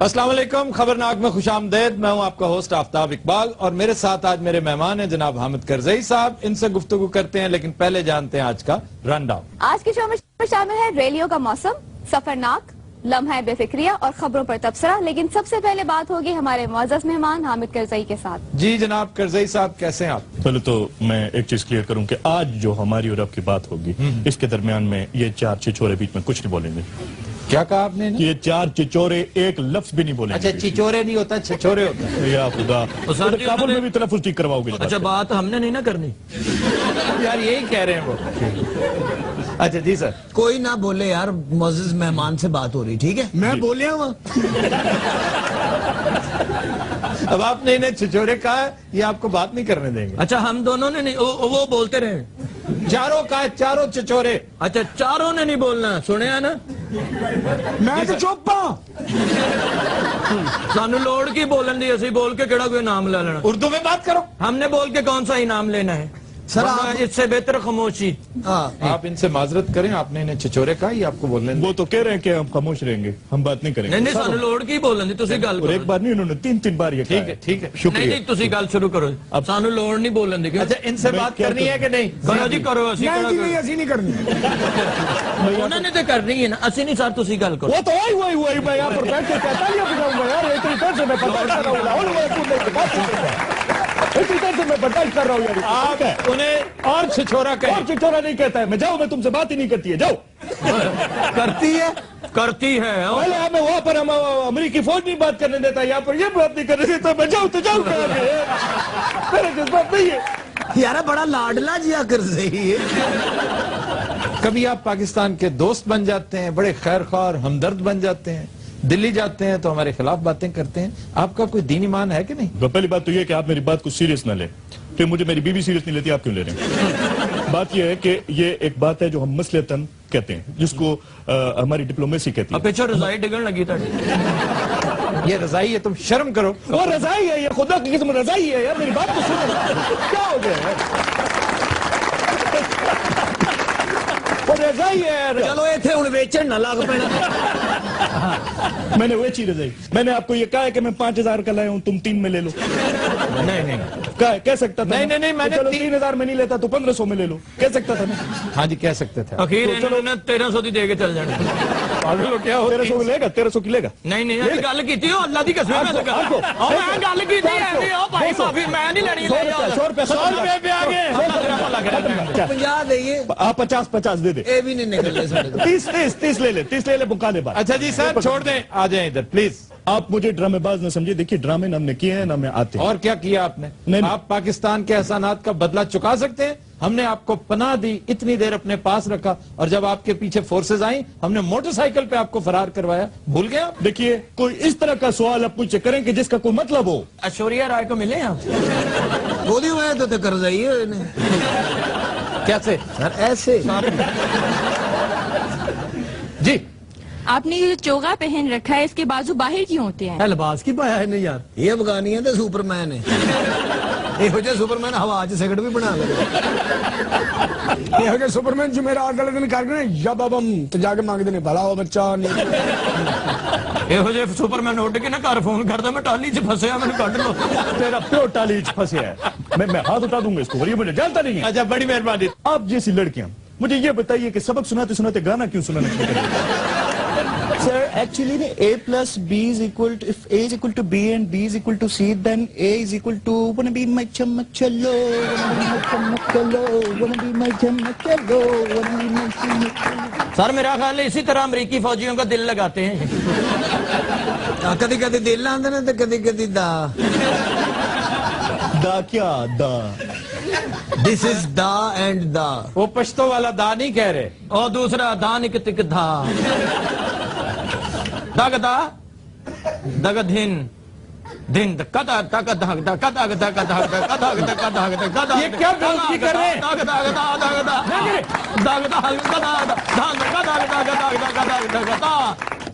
السلام علیکم، خبرناک میں خوش آمدید. میں ہوں آپ کا ہوسٹ آفتاب اقبال اور میرے ساتھ آج میرے مہمان ہیں جناب حامد کرزئی صاحب. ان سے گفتگو کرتے ہیں لیکن پہلے جانتے ہیں آج کا رن ڈاؤن. آج کی شو میں شامل ہے ریلیوں کا موسم، سفرناک، لمحہ بے فکریہ اور خبروں پر تبصرہ. لیکن سب سے پہلے بات ہوگی ہمارے معزز مہمان حامد کرزئی کے ساتھ. جی جناب کرزئی صاحب، کیسے ہیں آپ؟ پہلے تو میں ایک چیز کلیئر کروں کہ آج جو ہماری اور آپ کی بات ہوگی اس کے درمیان میں یہ چار چچورے بیچ میں کچھ نہیں بولیں گے. کیا کہا آپ نے؟ یہ چار چچورے ایک لفظ بھی نہیں بولیں گے. اچھا، چچورے نہیں ہوتا، چھچورے ہوتا ہے. یا خدا، کابل میں بھی تلفظ ٹھیک کرواؤ گے. اچھا، بات ہم نے نہیں نہ کرنی یار، یہی کہہ رہے ہیں وہ. اچھا جی سر. کوئی نہ بولے یار، معزز مہمان سے بات ہو رہی. ٹھیک ہے، میں بولیا ہوں. اب آپ نے انہیں چھچورے کہا ہے، یہ آپ کو بات نہیں کرنے دیں گے. اچھا، ہم دونوں نے نہیں، وہ بولتے رہے. چاروں کہا ہے، چاروں چچورے. اچھا، چاروں نے نہیں بولنا، سنے نا. میں تو چپ ہوں. سانو لوڑ کی بولن دی، اسی بول کے کیڑا کوئی نام لے لینا. اردو میں بات کرو. ہم نے بول کے کون سا انعام لینا ہے سر؟ اس سے بہتر خاموشی. آپ ان سے معذرت کریں، آپ نے انہیں چھچورے کہا، یہ آپ کو بولنے دیں. وہ تو کہہ رہے ہیں کہ ہم خاموش رہیں گے، ہم بات نہیں کریں گے. نہیں، سانو لوڑ کی بولن دی، تسی گل اور ایک کرو. بار نہیں، انہوں نے تین بار یہ کہا. ٹھیک ہے، ٹھیک ہے. شکریہ. نہیں، تسی گل شروع کرو. اب سانو لوڑ نہیں بولن دی. اچھا، ان سے بات کرنی ہے کہ نہیں؟ کرو جی، کرو. اسی نہیں کرنی. انہوں نے تو کرنی ہے نا، اسی نہیں سر، تسی گل کرو. وہ تو وہی میں یہاں پر بیٹھ کے کہتا نہیں ہوں یار، اتنی دیر سے میں برداشت کر رہا ہوں یار. آپ انہیں اور چھچورا اور کہیں. چچورا نہیں کہتا ہے. میں جاؤ، میں تم سے بات ہی نہیں کرتی ہے. جاؤ. کرتی ہے. پہلے ہمیں وہاں پر ہم امریکی فوج نہیں بات کرنے دیتا، یہاں پر یہ بات نہیں کرنے دیتا. میں جاؤں تو جاؤں کہاں گے؟ میرے جذبات نہیں ہے یار، بڑا لاڈلا جیا کرزئی ہے. کبھی آپ پاکستان کے دوست بن جاتے ہیں، بڑے خیر خواہ اور ہمدرد بن جاتے ہیں. دلی جاتے ہیں تو ہمارے خلاف باتیں کرتے ہیں. آپ کا کوئی دین ایمان ہے کہ نہیں؟ پہلی بات تو یہ کہ آپ میری بات کو سیریس نہ لیں. پھر مجھے میری بیوی سیریس نہیں لیتی، آپ کیوں لے رہے ہیں؟ بات یہ ہے کہ یہ ایک بات ہے جو ہم مسلطن کہتے ہیں، جس کو ہماری ڈپلومیسی کہتی ہے. پیچھے رضائی ڈگن لگی تھا. یہ رضائی ہے، تم شرم کرو. وہ رضائی ہے، یہ خدا کی قسم رضائی ہے. یار میری بات تو سنو، کیا ہو گیا؟ وہ رضائی ہے. چلو ایتھے ہن ویچن نہ لگ پینا. میں نے ویچی رضائی. میں نے آپ کو یہ کہا ہے کہ میں 5000 کا لایا ہوں، تم 3 میں لے لو. نہیں، کہہ سکتا تھا. نہیں، میں نے 3000 میں نہیں لیتا تو 1500 میں لے لو. کہہ سکتا تھا نا. ہاں جی، کہہ سکتے تھے. اخیر انہوں نے 1300 دی دے کے چل جانا. کیا ہو 1300 لے گا، 1300 کی لے گا. نہیں، ابھی گل کیتی ہو، اللہ دی قسم میں گل کیتی ہے. او بھائی معافی، میں نہیں لڑی. 100 روپے پہ آگے 50 دئیے. آپ 50 دے دے. اے بھی نہیں نکلے سارے. 30 لے لے بکا دے بات. اچھا جی سر، چھوڑ دیں، آ جائیں ادھر پلیز. آپ مجھے ڈرامے باز نہ سمجھے. دیکھیے، ڈرامے نہ ہم نے کیے ہیں نہ میں آتے ہیں. اور کیا کیا آپ نے؟ نہیں. آپ پاکستان کے احسانات کا بدلہ چکا سکتے ہیں. ہم نے آپ کو پناہ دی، اتنی دیر اپنے پاس رکھا، اور جب آپ کے پیچھے فورسز آئیں ہم نے موٹر سائیکل پہ آپ کو فرار کروایا. بھول گئے آپ؟ دیکھیے، کوئی اس طرح کا سوال آپ مجھ سے کریں کہ جس کا کوئی مطلب ہو. ایشوریہ رائے کو ملے آپ؟ گودی ہوئے تو کرزئی ہے. کیسے سر ایسے جی؟ آپ نے یہ چوگا پہن رکھا ہے، اس کے بازو باہر کیوں ہوتے ہیں؟ لباس کی پایا ہے نہیں یار. یہ افغانیاں تے سپر مین ہے. یہ جو سپر مین ہوا چ سگڑ بھی بنا لے. یہ کہ سپرمین جمعرات والے دن کر کے یا بابا تو جا کے مانگتے ہیں بھلا ہو بچہ نہیں. یہ جو سپر مین اٹھ کے نا گھر فون کرتا، میں ٹالی چ پھسیا، میں کڈ لو. تیرا پیو ٹالی پھنسیا ہے. میں ہاتھ اٹھا دوں گا اس کو، اور یہ مجھے جانتا نہیں ہے. اچھا، بڑی مہربانی. آپ جیسی لڑکیاں مجھے یہ بتائیے کہ سبق سناتے سناتے گانا کیوں سنانا شروع کریں؟ Sir, actually, A plus B is equal to, if A is equal to B and B is equal to C, then A is equal to, wanna be my chamachalo, wanna be my chamachalo. سر میرا خیال ہے اسی طرح امریکی فوجیوں کا دل لگاتے ہیں. کدی کدی دل آندے نے تے کدی کدی دا. دا کیا دا؟ دس از دا اینڈ دا. وہ پشتو والا دا نہیں کہہ رہے. اور دوسرا دا نک تک دھا. دگ دا دگ دھن دن کدا دگ دگ دا کدا دگ دگ دا کدا دگ دگ دا. یہ کیا بےعزتی کر رہے ہیں؟ دگ دگ دا دگ دا دگ دگ کدا دگ دگ دگ دگ دا.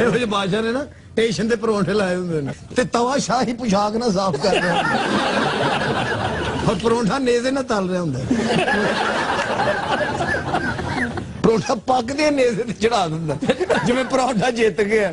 ਇਹੋ ਜਿਹੇ ਬਾਦਸ਼ਾਹ ਨੇ ਨਾ ਸਟੇਸ਼ਨ ਤੇ ਪਰੌਂਠੇ ਲਾਏ ਹੁੰਦੇ ਨੇ ਤੇ ਤਵਾ ਸ਼ਾਹੀ ਪੁਸ਼ਾਕ ਨਾਲ ਸਾਫ਼ ਕਰ ਰਿਹਾ ਹੁੰਦਾ ਔਰ ਪਰੌਂਠਾ ਨੇਜ਼ੇ ਨਾਲ ਤਲ ਰਿਹਾ ਹੁੰਦਾ ਪਰੌਂਠਾ ਪੱਕਦੇ ਨੇਜ਼ੇ ਤੇ ਚੜਾ ਦਿੰਦਾ ਜਿਵੇਂ ਪਰੌਂਠਾ ਜਿੱਤ ਗਿਆ।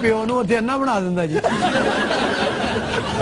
ਪਿਓ ਨੂੰ ਉੱਥੇ ਅੰਨਾ ਬਣਾ ਦਿੰਦਾ ਜੀ।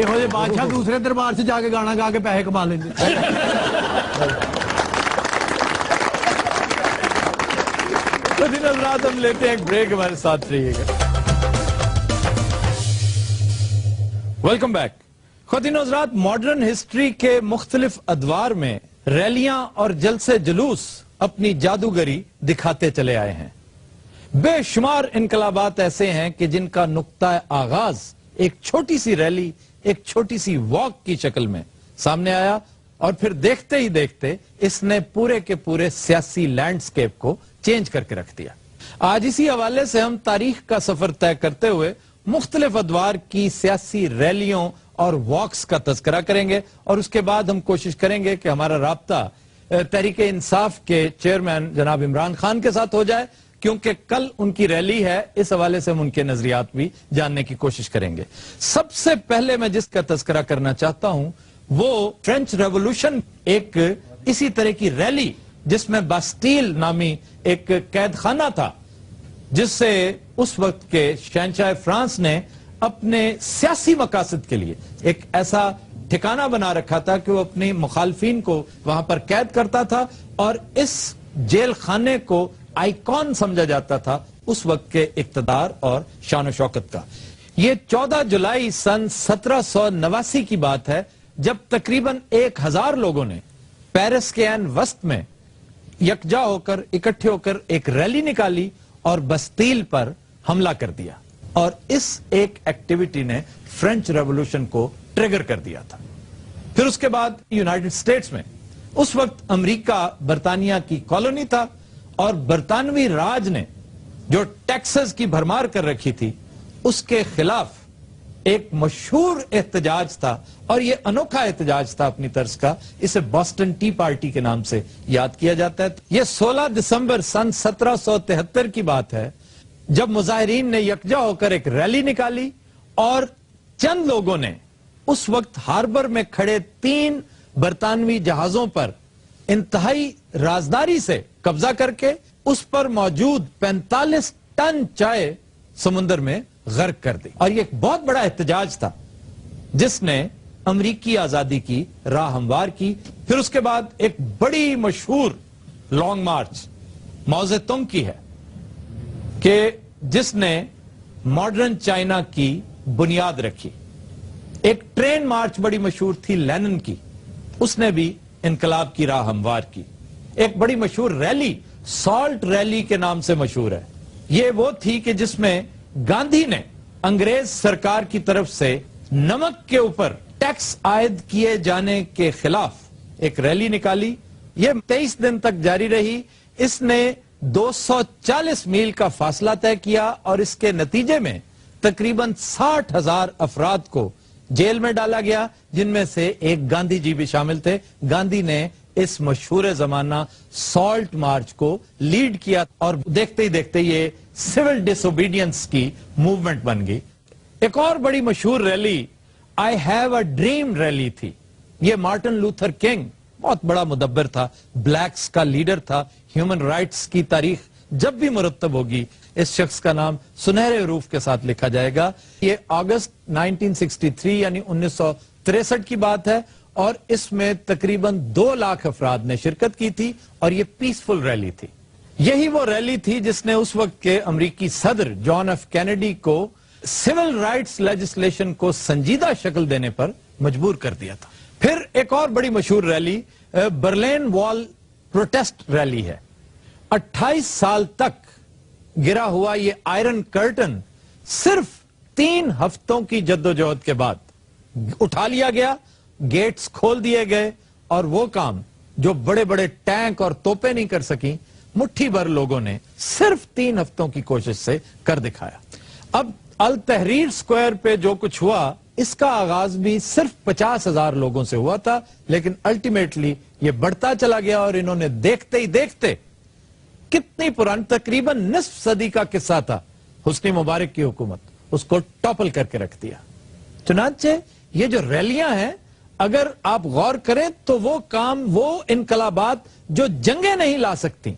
ਇਹੋ ਜਿਹੇ ਬਾਦਸ਼ਾਹ ਦੂਸਰੇ ਦਰਬਾਰ 'ਚ ਜਾ ਕੇ ਗਾਣਾ ਗਾ ਕੇ ਪੈਸੇ ਕਮਾ ਲੈਂਦੇ। خواتین حضرات ہم لیتے ہیں ایک بریک, ہمارے ساتھ رہیے گا. Welcome back. خواتین حضرات, ماڈرن ہسٹری کے مختلف ادوار میں ریلیاں اور جلسے جلوس اپنی جادوگری دکھاتے چلے آئے ہیں. بے شمار انقلابات ایسے ہیں کہ جن کا نقطہ آغاز ایک چھوٹی سی ریلی, ایک چھوٹی سی واک کی شکل میں سامنے آیا اور پھر دیکھتے ہی دیکھتے اس نے پورے کے پورے سیاسی لینڈسکیپ کو چینج کر کے رکھ دیا. آج اسی حوالے سے ہم تاریخ کا سفر طے کرتے ہوئے مختلف ادوار کی سیاسی ریلیوں اور واکس کا تذکرہ کریں گے, اور اس کے بعد ہم کوشش کریں گے کہ ہمارا رابطہ تحریک انصاف کے چیئرمین جناب عمران خان کے ساتھ ہو جائے, کیونکہ کل ان کی ریلی ہے. اس حوالے سے ہم ان کے نظریات بھی جاننے کی کوشش کریں گے. سب سے پہلے میں جس کا تذکرہ کرنا چاہتا ہوں وہ فرینچ ریولوشن, ایک اسی طرح کی ریلی جس میں باسٹیل نامی ایک قید خانہ تھا, جس سے اس وقت کے شہنشاہ فرانس نے اپنے سیاسی مقاصد کے لیے ایک ایسا ٹھکانہ بنا رکھا تھا کہ وہ اپنی مخالفین کو وہاں پر قید کرتا تھا, اور اس جیل خانے کو آئیکن سمجھا جاتا تھا اس وقت کے اقتدار اور شان و شوکت کا. یہ 14 جولائی سن 1789 کی بات ہے, جب تقریباً 1000 لوگوں نے پیرس کے عین وسط میں یکجا ہو کر, اکٹھے ہو کر ایک ریلی نکالی اور بستیل پر حملہ کر دیا, اور اس ایک ایکٹیویٹی نے فرینچ ریولوشن کو ٹریگر کر دیا تھا. پھر اس کے بعد یونائیٹڈ اسٹیٹس میں اس وقت امریکہ برطانیہ کی کالونی تھا, اور برطانوی راج نے جو ٹیکسز کی بھرمار کر رکھی تھی اس کے خلاف ایک مشہور احتجاج تھا, اور یہ انوکھا احتجاج تھا اپنی طرز کا. اسے بوسٹن ٹی پارٹی کے نام سے یاد کیا جاتا ہے. یہ 16 دسمبر سن 1773 کی بات ہے, جب مظاہرین نے یکجا ہو کر ایک ریلی نکالی, اور چند لوگوں نے اس وقت ہاربر میں کھڑے 3 برطانوی جہازوں پر انتہائی رازداری سے قبضہ کر کے اس پر موجود 45 ٹن چائے سمندر میں غرق کر دی. اور یہ ایک بہت بڑا احتجاج تھا جس نے امریکی آزادی کی راہ ہموار کی. پھر اس کے بعد ایک بڑی مشہور لانگ مارچ ماؤ زے تونگ کی ہے, کہ جس نے ماڈرن چائنا کی بنیاد رکھی. ایک ٹرین مارچ بڑی مشہور تھی لینن کی, اس نے بھی انقلاب کی راہ ہموار کی. ایک بڑی مشہور ریلی سالٹ ریلی کے نام سے مشہور ہے. یہ وہ تھی کہ جس میں گاندھی نے انگریز سرکار کی طرف سے نمک کے اوپر ٹیکس عائد کیے جانے کے خلاف ایک ریلی نکالی. یہ 23 دن تک جاری رہی. اس نے 240 میل کا فاصلہ طے کیا, اور اس کے نتیجے میں تقریباً 60,000 افراد کو جیل میں ڈالا گیا, جن میں سے ایک گاندھی جی بھی شامل تھے. گاندھی نے اس مشہور زمانہ سالٹ مارچ کو لیڈ کیا, اور دیکھتے ہی دیکھتے یہ سول ڈس اوبیڈینس کی موومنٹ بن گئی. ایک اور بڑی مشہور rally I have a dream rally تھی. یہ مارٹن لوتھر کنگ بہت بڑا مدبر تھا, بلیکس کا لیڈر تھا. ہیومن رائٹس کی تاریخ جب بھی مرتب ہوگی اس شخص کا نام سنہرے حروف کے ساتھ لکھا جائے گا. یہ اگست 1963 یعنی 1963 کی بات ہے, اور اس میں تقریباً 2 لاکھ افراد نے شرکت کی تھی, اور یہ پیسفل ریلی تھی. یہی وہ ریلی تھی جس نے اس وقت کے امریکی صدر جان ایف کینیڈی کو سول رائٹس لیجسلیشن کو سنجیدہ شکل دینے پر مجبور کر دیا تھا. پھر ایک اور بڑی مشہور rally Berlin wall protest rally ہے. 28 سال تک گرا ہوا یہ آئرن کرٹن صرف 3 ہفتوں کی جدوجہد کے بعد اٹھا لیا گیا, گیٹس کھول دیے گئے, اور وہ کام جو بڑے بڑے ٹینک اور توپیں نہیں کر سکیں, مٹھی بھر لوگوں نے صرف 3 ہفتوں کی کوشش سے کر دکھایا. اب التحریر سکوائر پہ جو کچھ ہوا, اس کا آغاز بھی صرف 50,000 لوگوں سے ہوا تھا, لیکن الٹیمیٹلی یہ بڑھتا چلا گیا, اور انہوں نے دیکھتے ہی دیکھتے کتنی پرانی, تقریباً نصف صدی کا قصہ تھا حسنی مبارک کی حکومت, اس کو ٹاپل کر کے رکھ دیا. چنانچہ یہ جو ریلیاں ہیں, اگر آپ غور کریں تو وہ کام, وہ انقلابات جو جنگیں نہیں لا سکتی,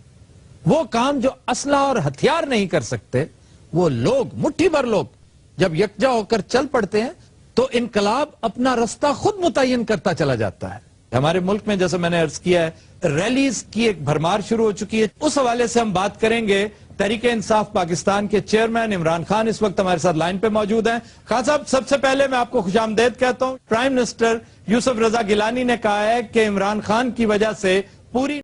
وہ کام جو اسلحہ اور ہتھیار نہیں کر سکتے, وہ لوگ, مٹھی بھر لوگ جب یکجا ہو کر چل پڑتے ہیں تو انقلاب اپنا رستہ خود متعین کرتا چلا جاتا ہے. ہمارے ملک میں جیسے میں نے عرض کیا ہے ریلیز کی ایک بھرمار شروع ہو چکی ہے. اس حوالے سے ہم بات کریں گے تحریک انصاف پاکستان کے چیئرمین عمران خان اس وقت ہمارے ساتھ لائن پہ موجود ہیں. خان صاحب، سب سے پہلے میں آپ کو خوش آمدید کہتا ہوں. پرائم منسٹر یوسف رضا گیلانی نے کہا ہے کہ عمران خان کی وجہ سے پوری